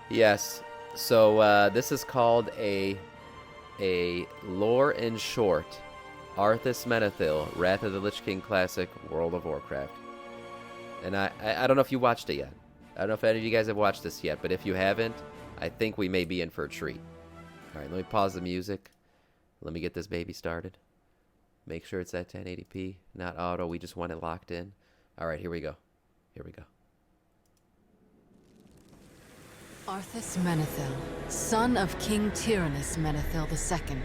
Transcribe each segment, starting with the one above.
Yes. So this is called a lore in short, Arthas Menethil, Wrath of the Lich King Classic, World of Warcraft. And I don't know if you watched it yet. I don't know if any of you guys have watched this yet, but if you haven't, I think we may be in for a treat. All right, let me pause the music. Let me get this baby started. Make sure it's at 1080p, not auto. We just want it locked in. All right, here we go. Here we go. Arthas Menethil, son of King Tyrannus Menethil II,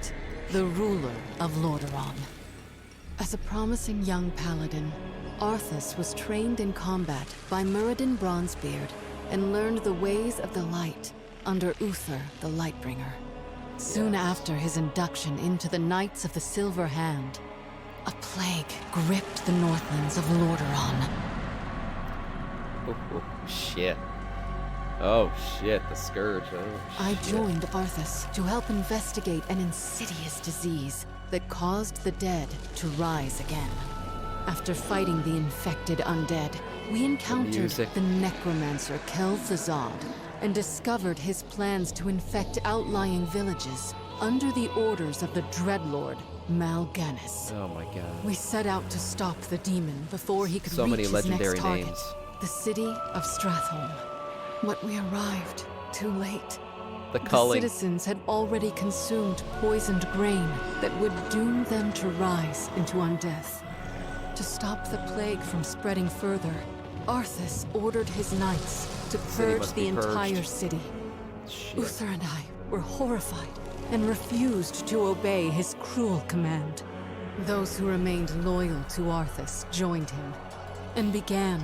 the ruler of Lordaeron. As a promising young paladin, Arthas was trained in combat by Muradin Bronzebeard and learned the ways of the light under Uther the Lightbringer. Soon after his induction into the Knights of the Silver Hand, a plague gripped the Northlands of Lordaeron. Oh, shit. Oh, shit, the Scourge. Oh, I shit. joined Arthas to help investigate an insidious disease that caused the dead to rise again. After fighting the infected undead, we encountered the necromancer Kel'Thuzad and discovered his plans to infect outlying villages under the orders of the Dreadlord, Mal'Ganis. Oh my god. We set out to stop the demon before he could So reach many his legendary next target, names. the city of Stratholme. But we arrived too late. The The culling. citizens had already consumed poisoned grain that would doom them to rise into undeath. To stop the plague from spreading further, Arthas ordered his knights to City purge must the be purged. entire city. Shit. Uther and I were horrified and refused to obey his cruel command. Those who remained loyal to Arthas joined him and began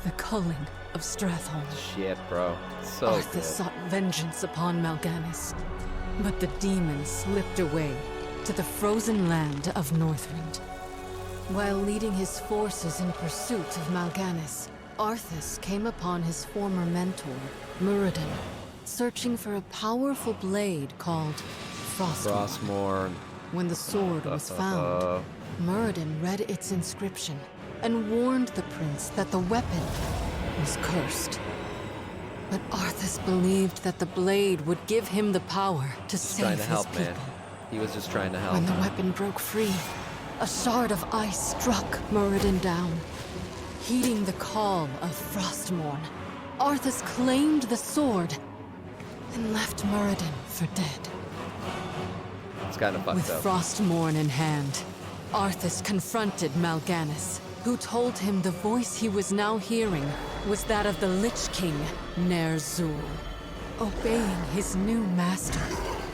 the culling of Stratholme. Shit, bro. So Arthas good. sought vengeance upon Mal'Ganis, but the demon slipped away to the frozen land of Northrend. While leading his forces in pursuit of Mal'Ganis, Arthas came upon his former mentor, Muradin, searching for a powerful blade called Frostmourne. Frostmourne. When the sword was found, Muradin read its inscription and warned the prince that the weapon was cursed. But Arthas believed that the blade would give him the power to Just trying save to his help, people. man. He was just trying to help. When the weapon broke free, a shard of ice struck Muradin down. Heeding the call of Frostmourne, Arthas claimed the sword and left Muradin for dead. It's kind of fucked With up. Frostmourne in hand, Arthas confronted Mal'Ganis, who told him the voice he was now hearing was that of the Lich King, Ner'zhul. Obeying his new master,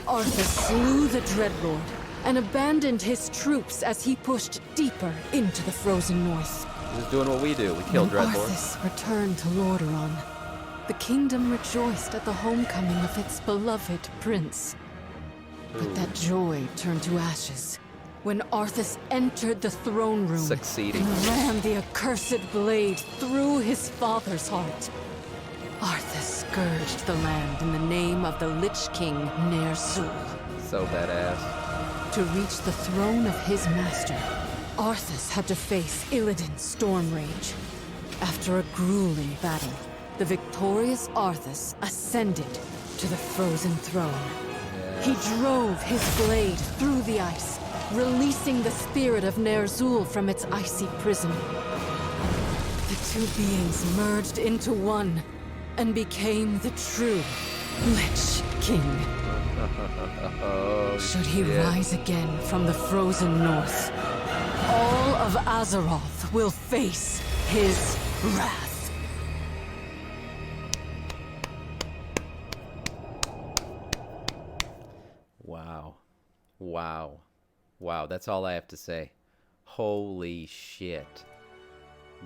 Arthas slew the Dreadlord and abandoned his troops as he pushed deeper into the frozen north. He was doing what we do. We killed When Dreadlord. Arthas returned to Lordaeron, the kingdom rejoiced at the homecoming of its beloved prince. But that joy turned to ashes when Arthas entered the throne room Succeeding. and ran the accursed blade through his father's heart. Arthas scourged the land in the name of the Lich King Ner'zhul. So badass. To reach the throne of his master, Arthas had to face Illidan's Stormrage. After a grueling battle, the victorious Arthas ascended to the frozen throne. He drove his blade through the ice, releasing the spirit of Ner'zhul from its icy prison. The two beings merged into one and became the true Lich King. Oh, Should he shit. rise again from the frozen north, all of Azeroth will face his wrath. Wow. Wow. Wow, that's all I have to say. Holy shit.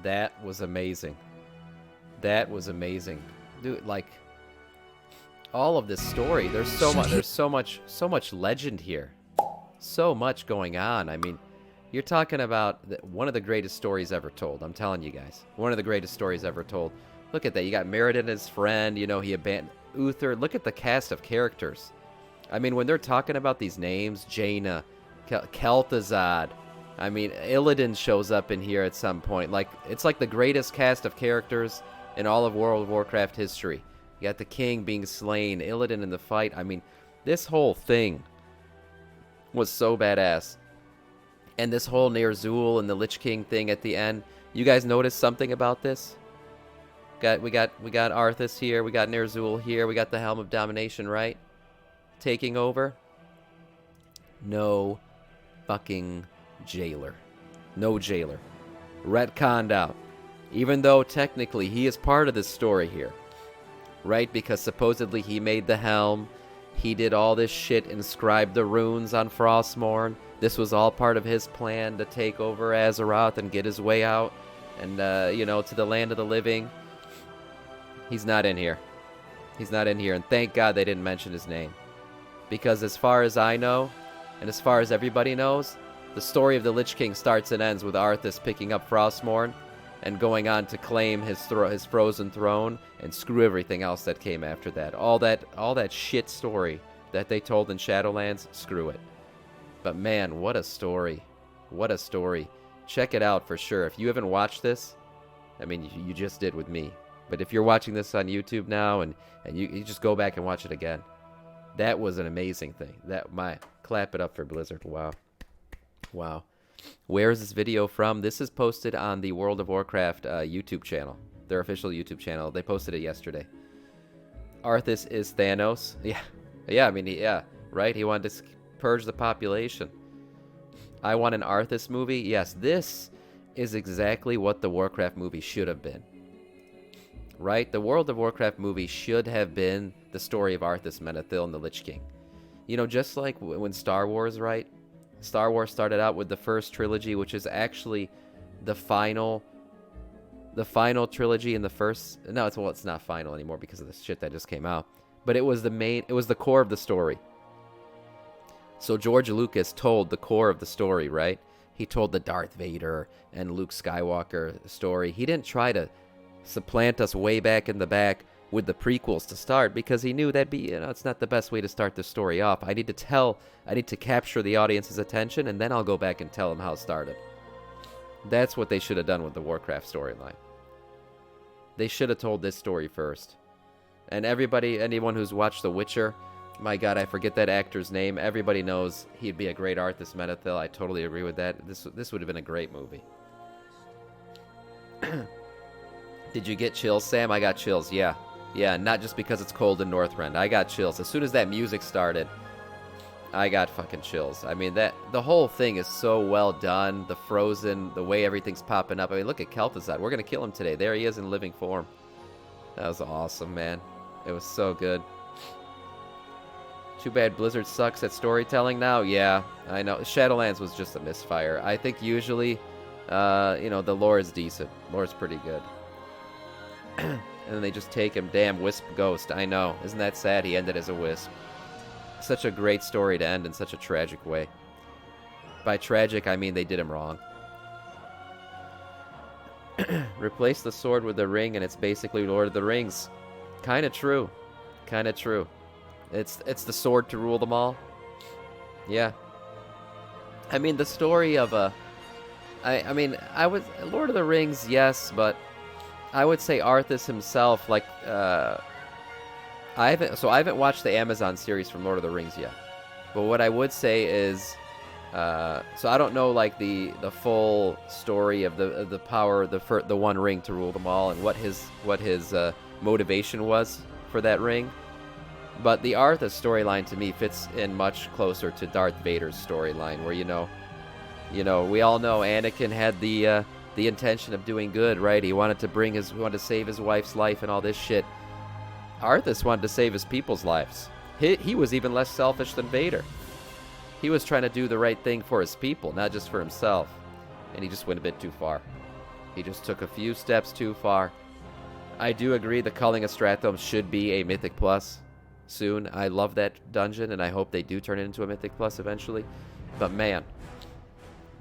That was amazing. That was amazing. Dude, like all of this story, there's so much legend here. So much going on. I mean, you're talking about one of the greatest stories ever told. I'm telling you guys. One of the greatest stories ever told. Look at that. You got Muradin, his friend, you know, he abandoned Uther. Look at the cast of characters. I mean, when they're talking about these names, Jaina, Kel'Thuzad, I mean, Illidan shows up in here at some point. Like, it's like the greatest cast of characters in all of World of Warcraft history. You got the king being slain, Illidan in the fight. I mean, this whole thing was so badass. And this whole Ner'zhul and the Lich King thing at the end. You guys notice something about this? We got Arthas here, we got Ner'zhul here, we got the Helm of Domination, right? Taking over. No fucking jailer. No jailer. Retconned out. Even though technically he is part of this story here. Right? Because supposedly he made the helm. He did all this shit, inscribed the runes on Frostmourne. This was all part of his plan to take over Azeroth and get his way out. And, you know, to the land of the living. He's not in here. He's not in here. And thank God they didn't mention his name. Because as far as I know, and as far as everybody knows, the story of the Lich King starts and ends with Arthas picking up Frostmourne and going on to claim his frozen throne and screw everything else that came after that. All that shit story that they told in Shadowlands, screw it. But man, what a story. What a story. Check it out for sure. If you haven't watched this, I mean, you just did with me. But if you're watching this on YouTube now and you just go back and watch it again. That was an amazing thing. Clap it up for Blizzard. Wow. Wow. Where is this video from? This is posted on the World of Warcraft YouTube channel. Their official YouTube channel. They posted it yesterday. Arthas is Thanos. Yeah. Yeah, I mean, yeah. Right? He wanted to purge the population. I want an Arthas movie. Yes, this is exactly what the Warcraft movie should have been. Right? The World of Warcraft movie should have been the story of Arthas, Menethil, and the Lich King. You know, just like when Star Wars, right? Star Wars started out with the first trilogy, which is actually the final trilogy in the first... No, it's not final anymore because of the shit that just came out. But it was the core of the story. So George Lucas told the core of the story, right? He told the Darth Vader and Luke Skywalker story. He didn't try to supplant us way back in the back with the prequels to start because he knew that'd be, you know, it's not the best way to start the story off. I need to capture the audience's attention, and then I'll go back and tell them how it started. That's what they should have done with the Warcraft storyline. They should have told this story first. And anyone who's watched The Witcher, my God, I forget that actor's name. Everybody knows he'd be a great Arthas Menethil. I totally agree with that. This would have been a great movie. Did you get chills, Sam? I got chills, yeah. Yeah, not just because it's cold in Northrend. I got chills. As soon as that music started, I got fucking chills. I mean, the whole thing is so well done. The Frozen, the way everything's popping up. I mean, look at Kel'Thuzad. We're going to kill him today. There he is in living form. That was awesome, man. It was so good. Too bad Blizzard sucks at storytelling now. Yeah, I know. Shadowlands was just a misfire. I think usually, you know, the lore is decent. Lore's pretty good. And then they just take him. Damn, Wisp Ghost. I know. Isn't that sad? He ended as a Wisp. Such a great story to end in such a tragic way. By tragic, I mean they did him wrong. Replace the sword with the ring and it's basically Lord of the Rings. Kinda true. Kinda true. It's the sword to rule them all. Yeah. I mean, the story of I mean, Lord of the Rings, yes, but I would say Arthas himself, like, I haven't watched the Amazon series from Lord of the Rings yet. But what I would say is, so I don't know, like, the full story of the power, the one ring to rule them all, and what his motivation was for that ring. But the Arthas storyline to me fits in much closer to Darth Vader's storyline, where you know, we all know Anakin had the intention of doing good, right? He wanted to save his wife's life and all this shit. Arthas wanted to save his people's lives. He was even less selfish than Vader. He was trying to do the right thing for his people, not just for himself. And he just went a bit too far. He just took a few steps too far. I do agree the Culling of Stratham should be a Mythic Plus soon. I love that dungeon, and I hope they do turn it into a Mythic Plus eventually. But man,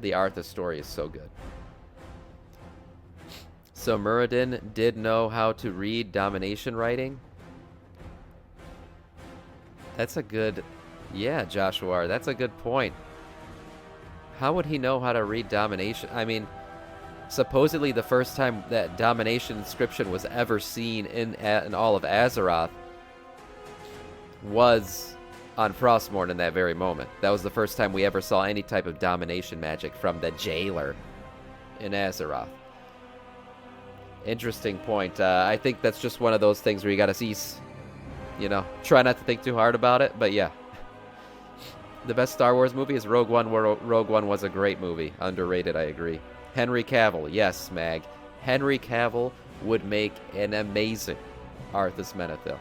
the Arthas story is so good. So Muradin did know how to read domination writing. That's a good... Yeah, Joshua, that's a good point. How would he know how to read domination? I mean, supposedly the first time that domination inscription was ever seen in all of Azeroth was on Frostmourne in that very moment. That was the first time we ever saw any type of domination magic from the Jailer in Azeroth. Interesting point. I think that's just one of those things where you gotta cease. You know, try not to think too hard about it, but yeah. The best Star Wars movie is Rogue One, where Rogue One was a great movie. Underrated, I agree. Henry Cavill, yes, Mag. Henry Cavill would make an amazing Arthas Menethil.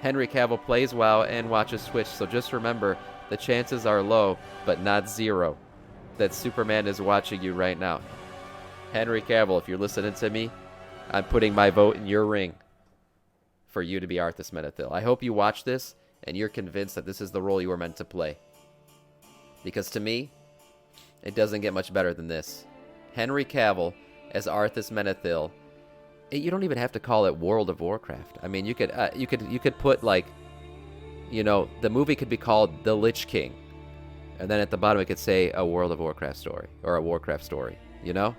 Henry Cavill plays WoW and watches Twitch, so just remember, the chances are low, but not zero, that Superman is watching you right now. Henry Cavill, if you're listening to me, I'm putting my vote in your ring for you to be Arthas Menethil. I hope you watch this and you're convinced that this is the role you were meant to play. Because to me, it doesn't get much better than this. Henry Cavill as Arthas Menethil. You don't even have to call it World of Warcraft. I mean, you could put, like, you know, the movie could be called The Lich King, and then at the bottom it could say a World of Warcraft story or a Warcraft story. You know,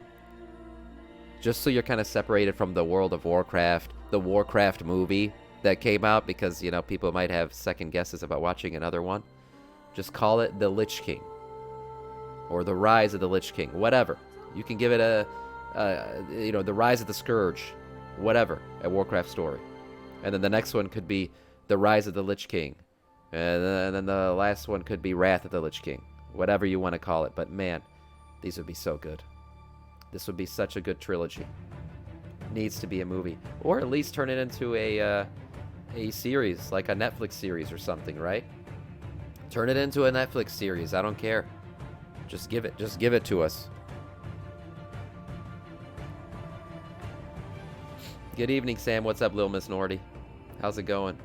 just so you're kind of separated from the World of Warcraft, the Warcraft movie that came out, because, you know, people might have second guesses about watching another one. Just call it The Lich King or The Rise of the Lich King, whatever. You can give it you know, The Rise of the Scourge, whatever, a Warcraft story. And then the next one could be The Rise of the Lich King. And then the last one could be Wrath of the Lich King. Whatever you want to call it. But man, these would be so good. This would be such a good trilogy. Needs to be a movie. Or at least turn it into a series, like a Netflix series or something, right? Turn it into a Netflix series. I don't care. Just give it to us. Good evening, Sam. What's up, Lil Miss Nordy? How's it going?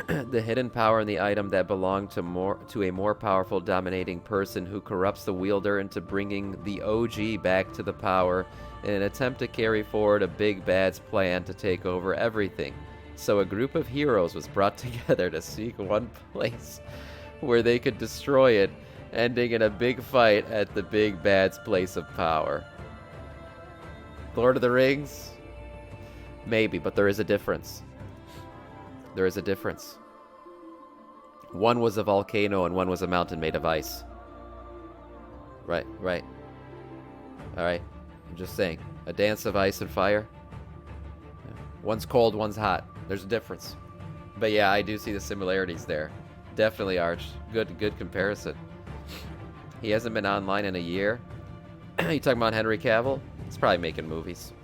The hidden power in the item that belonged to a more powerful dominating person who corrupts the wielder into bringing the OG back to the power in an attempt to carry forward a big bad's plan to take over everything. So a group of heroes was brought together to seek one place where they could destroy it, ending in a big fight at the big bad's place of power. Lord of the Rings? Maybe, but there is a difference. There is a difference. One was a volcano and one was a mountain made of ice. Right. Alright. I'm just saying. A dance of ice and fire. One's cold, one's hot. There's a difference. But yeah, I do see the similarities there. Definitely, Arch. Good comparison. He hasn't been online in a year. You talking about Henry Cavill? He's probably making movies.